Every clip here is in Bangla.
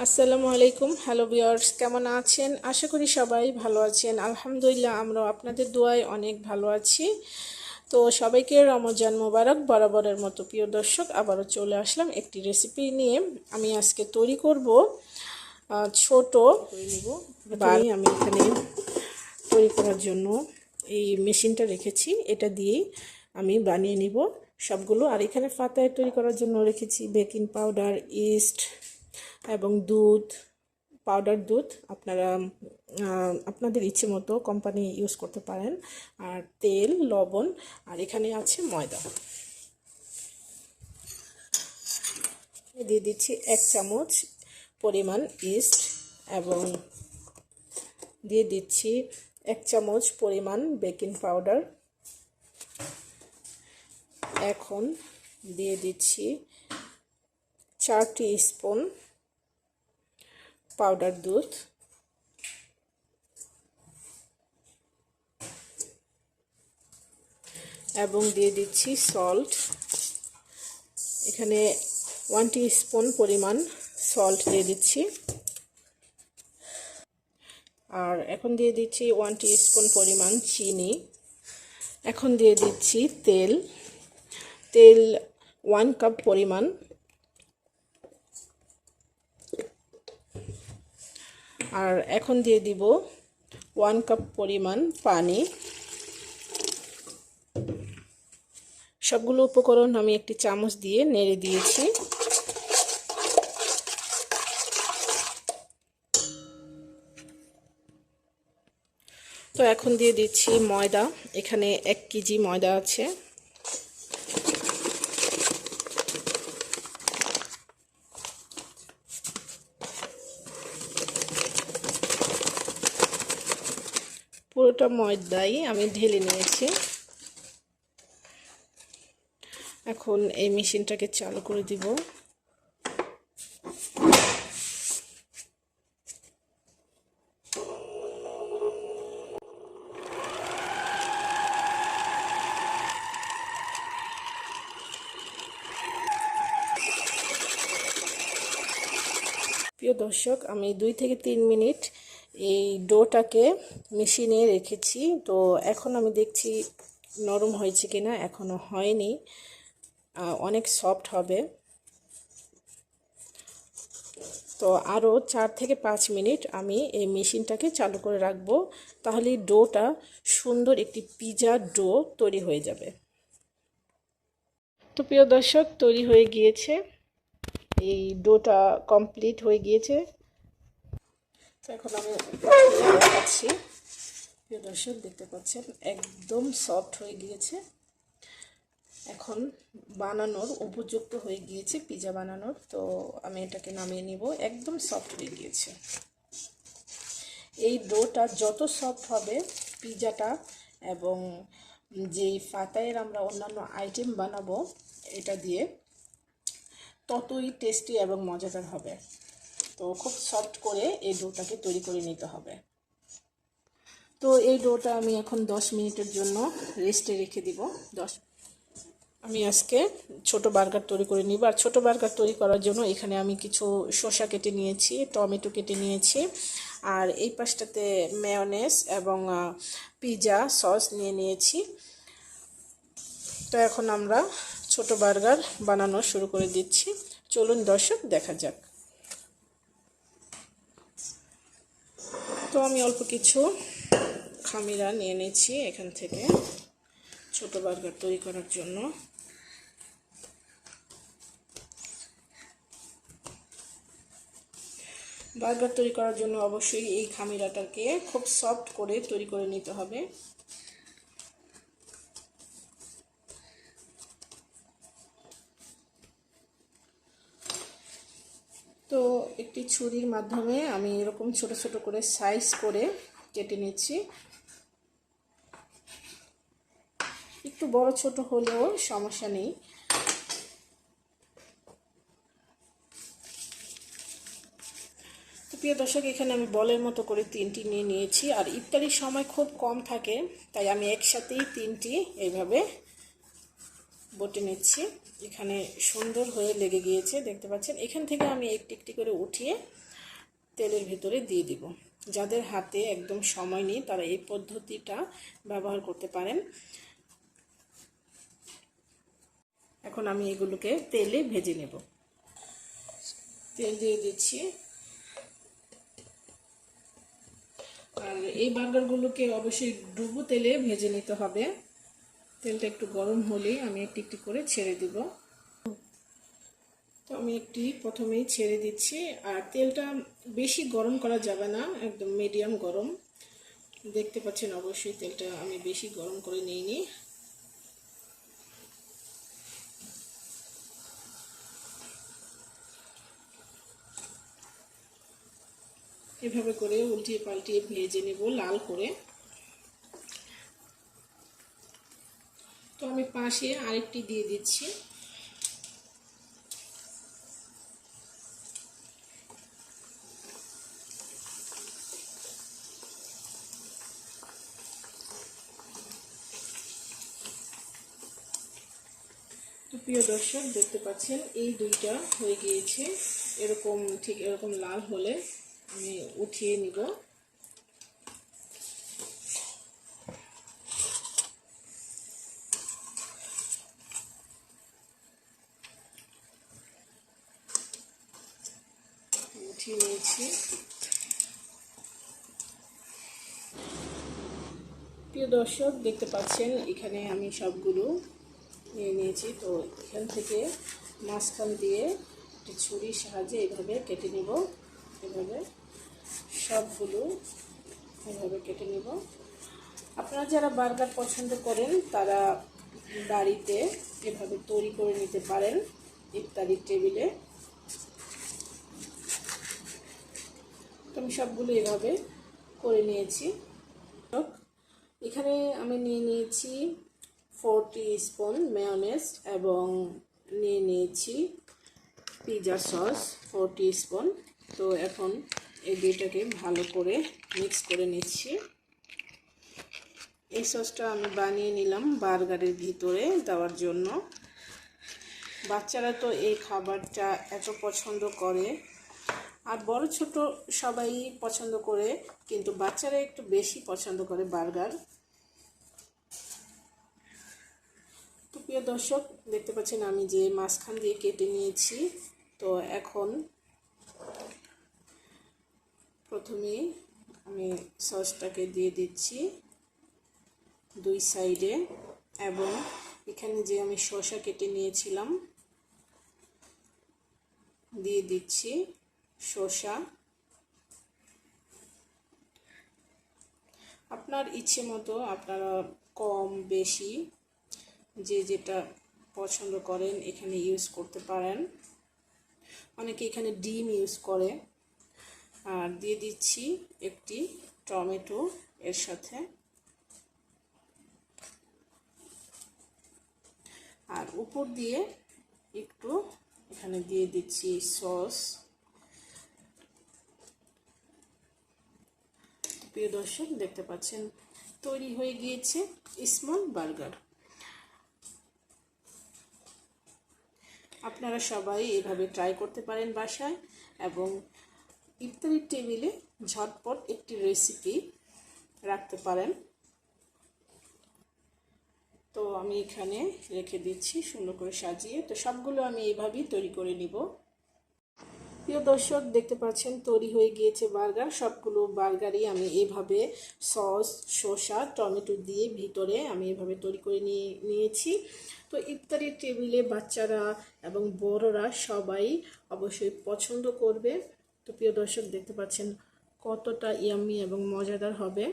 আসসালামু আলাইকুম। হ্যালো ভিউয়ার্স, কেমন আছেন? আশা করি সবাই ভালো আছেন। আলহামদুলিল্লাহ, আমরাও আপনাদের দোয়ায় অনেক ভালো আছি। তো সবাইকে রমজান মোবারক। বরাবরের মতো প্রিয় দর্শক, আবারও চলে আসলাম একটি রেসিপি নিয়ে। আমি আজকে তৈরি করব ছোট বাড়ি। আমি এখানে তৈরি করার জন্য এই মেশিনটা রেখেছি, এটা দিয়েই আমি বানিয়ে নিব সবগুলো। আর এখানে ফাতায় তৈরি করার জন্য রেখেছি বেকিং পাউডার, ইস্ট এবং দুধ, পাউডার দুধ। আপনারা আপনাদের ইচ্ছে মতো কোম্পানি ইউজ করতে পারেন। আর তেল, লবণ, আর এখানে আছে ময়দা। দিয়ে দিচ্ছি 1 চামচ পরিমাণ ইস্ট এবং দিয়ে দিচ্ছি 1 চামচ পরিমাণ বেকিং পাউডার। এখন দিয়ে দিচ্ছি 4 টিস্পুন পাউডার দুধ এবং দিয়ে দিচ্ছি সল্ট। এখানে 1 টিস্পুন পরিমাণ সল্ট দিয়ে দিচ্ছি। আর এখন দিয়ে দিচ্ছি 1 টিস্পুন পরিমাণ চিনি। এখন দিয়ে দিচ্ছি তেল 1 কাপ পরিমাণ। আর এখন দিয়ে দিব 1 কাপ পরিমাণ পানি। সবগুলো উপকরণ আমি একটি চামচ দিয়ে নেড়ে দিয়েছি। তো এখন দিয়ে দিচ্ছি ময়দা। এখানে 1 কেজি ময়দা আছে। পুরোটা ময়দাই আমি ঢেলে নিয়েছি। এখন এই মেশিনটাকে চালু করে দিব। প্রিয় দর্শক, আমি 2 থেকে 3 মিনিট এই ডোটাকে মেশিনে রেখেছি। তো এখন আমি দেখছি নরম হয়েছে কিনা। এখনো হয়নি, অনেক সফট হবে। তো আরও 4 থেকে 5 মিনিট আমি এই মেশিনটাকে চালু করে রাখবো, তাহলে ডোটা সুন্দর একটি পিৎজা ডো তৈরি হয়ে যাবে। তো প্রিয় দর্শক, তৈরি হয়ে গিয়েছে, এই ডোটা কমপ্লিট হয়ে গিয়েছে। তো এখন আমি দেখাচ্ছি। প্রিয় দর্শক, দেখতে পাচ্ছেন একদম সফট হয়ে গিয়েছে। এখন বানানোর উপযুক্ত হয়ে গিয়েছে, পিৎজা বানানোর। তো আমি এটাকে নামিয়ে নিব। একদম সফট হয়ে গিয়েছে। এই ডোটা যত সফট হবে পিৎজাটা এবং যেই ফাতায়ের আমরা অন্যান্য আইটেম বানাবো এটা দিয়ে, ততই টেস্টি এবং মজাদার হবে। তো খুব সফট করে এই ডোটাকে তৈরি করে নিতে হবে। তো এই ডোটা আমি এখন 10 মিনিটের জন্য রেস্টে রেখে দিব। আমি আজকে ছোট বার্গার তৈরি করে নিব। আর ছোট বার্গার তৈরি করার জন্য এখানে আমি কিছু শসা কেটে নিয়েছি, টমেটো কেটে নিয়েছি, আর এই পাশটাতে মেয়োনেজ এবং পিৎজা সস নিয়ে নিয়েছি। তো এখন আমরা ছোট বার্গার বানানো শুরু করে দিচ্ছি। চলুন দর্শক, দেখা যাক। তো আমি অল্প কিছু খামিরা নিয়ে নিয়েছি এখান থেকে ছোট বার্গার তৈরি করার জন্য। বার্গার তৈরি করার জন্য অবশ্যই এই খামিরাটাকে খুব সফট করে তৈরি করে নিতে হবে। তো একটি ছুরির মাধ্যমে আমি এরকম ছোট ছোট করে সাইজ করে কেটে নিচ্ছি। একটু বড় ছোট হলেও সমস্যা নেই। প্রিয় দর্শক, এখানে আমি বলের মতো করে 3টি নিয়ে নিয়েছি। আর ইফতারির সময় খুব কম থাকে, তাই আমি একসাথেই 3টি এইভাবে বটে নিচ্ছি। এখানে সুন্দর হয়ে লেগে গিয়েছে, দেখতে পাচ্ছেন। এখান থেকে আমি একটি একটি করে উঠিয়ে তেলের ভিতরে দিয়ে দিব। যাদের হাতে একদম সময় নেই তারা এই পদ্ধতিটা ব্যবহার করতে পারেন। এখন আমি এগুলোকে তেলে ভেজে নেব। তেল দিয়ে দিচ্ছি। আর এই বার্গারগুলোকে অবশ্যই ডুবো তেলে ভেজে নিতে হবে। তেলটা একটু গরম হলেই আমি একটি একটি করে ছেড়ে দিব। তো আমি প্রথমেই ছেড়ে দিচ্ছি। আর তেলটা বেশি গরম করা যাবে না, একদম মিডিয়াম গরম। দেখতে পাচ্ছেন অবশ্যই তেলটা আমি বেশি গরম করে নিইনি। এভাবে করে উল্টিয়ে পাল্টিয়ে ভেজে নেব লাল করে। তো আমি পাশে আরেকটি দিয়ে দিচ্ছি। তো প্রিয় দর্শক দেখতে পাচ্ছেন এই দুইটা হয়ে গিয়েছে। ঠিক এরকম লাল হলে আমি উঠিয়ে নিব। উঠিয়ে নিয়েছি। প্রিয় দর্শক দেখতে পাচ্ছেন এখানে আমি সবগুলো নিয়ে নিয়েছি। তো এখান থেকে মাঝখান দিয়ে একটি ছুরির সাহায্যে এইভাবে কেটে নেব। এভাবে সবগুলো এভাবে কেটে নেব। আপনারা যারা বার্গার পছন্দ করেন তারা বাড়িতে এভাবে তৈরি করে নিতে পারেন ইফতারির টেবিলে। তো আমি সবগুলো এভাবে করে নিয়েছি। এখানে আমি নিয়ে নিয়েছি 4 টিস্পুন মেয়োনেজ এবং নিয়ে নিয়েছি পিৎজা সস 4 টিস্পুন। তো এখন এই দুইটাকে ভালো করে মিক্স করে নিচ্ছি। এই সসটা আমি বানিয়ে নিলাম বার্গারের ভিতরে দেওয়ার জন্য। বাচ্চারা তো এই খাবারটা এত পছন্দ করে, আর বড় ছোট সবাই পছন্দ করে, কিন্তু বাচ্চারা একটু বেশি পছন্দ করে বার্গার। তো প্রিয় দর্শক দেখতে পাচ্ছেন আমি যে মাঝখান দিয়ে কেটে নিয়েছি। তো এখন প্রথমে আমি সসটাকে দিয়ে দিচ্ছি দুই সাইডে, এবং এখানে যে আমি শসা কেটে নিয়েছিলাম দিয়ে দিচ্ছি শসা। আপনার ইচ্ছে মতো আপনারা কম বেশি যে যেটা পছন্দ করেন এখানে ইউজ করতে পারেন। অনেকে এখানে ডিম ইউজ করে। আর দিয়ে দিচ্ছি একটি টমেটো এর সাথে। আর উপর দিয়ে একটু এখানে দিয়ে দিচ্ছি সস। প্রিয় দর্শক দেখতে পাচ্ছেন তৈরি হয়ে গিয়েছে স্মল বার্গার। আপনারা সবাই এভাবে ট্রাই করতে পারেন বাসায়, এবং ইফতারির টেবিলে ঝটপট একটি রেসিপি রাখতে পারেন। তো আমি এখানে রেখে দিচ্ছি সুন্দর করে সাজিয়ে। তো সবগুলো আমি এইভাবেই তৈরি করে নিব। প্রিয় দর্শক দেখতে পাচ্ছেন তৈরি হয়ে গিয়েছে বার্গার। সবগুলো বার্গারই আমি এইভাবে সস শসা টমেটো দিয়ে ভিতরে আমি এভাবে তৈরি করে নিয়েছি। তো ইফতারির টেবিলে বাচ্চারা এবং বড়রা সবাই অবশ্যই পছন্দ করবে। তো প্রিয় দর্শক দেখতে পাচ্ছেন কতটা ইয়াম্মি এবং মজাদার হবে।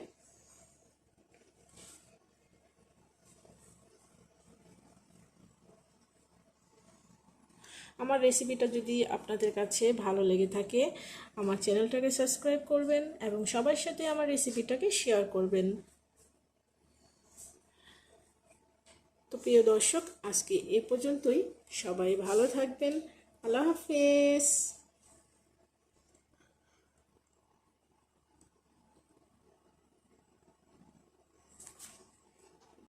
আমার রেসিপিটা যদি আপনাদের কাছে ভালো লেগে থাকে আমার চ্যানেলটাকে সাবস্ক্রাইব করবেন এবং সবার সাথে আমার রেসিপিটাকে শেয়ার করবেন। তো প্রিয় দর্শক আজকে এ পর্যন্তই। সবাই ভালো থাকবেন। আল্লাহ হাফেজ।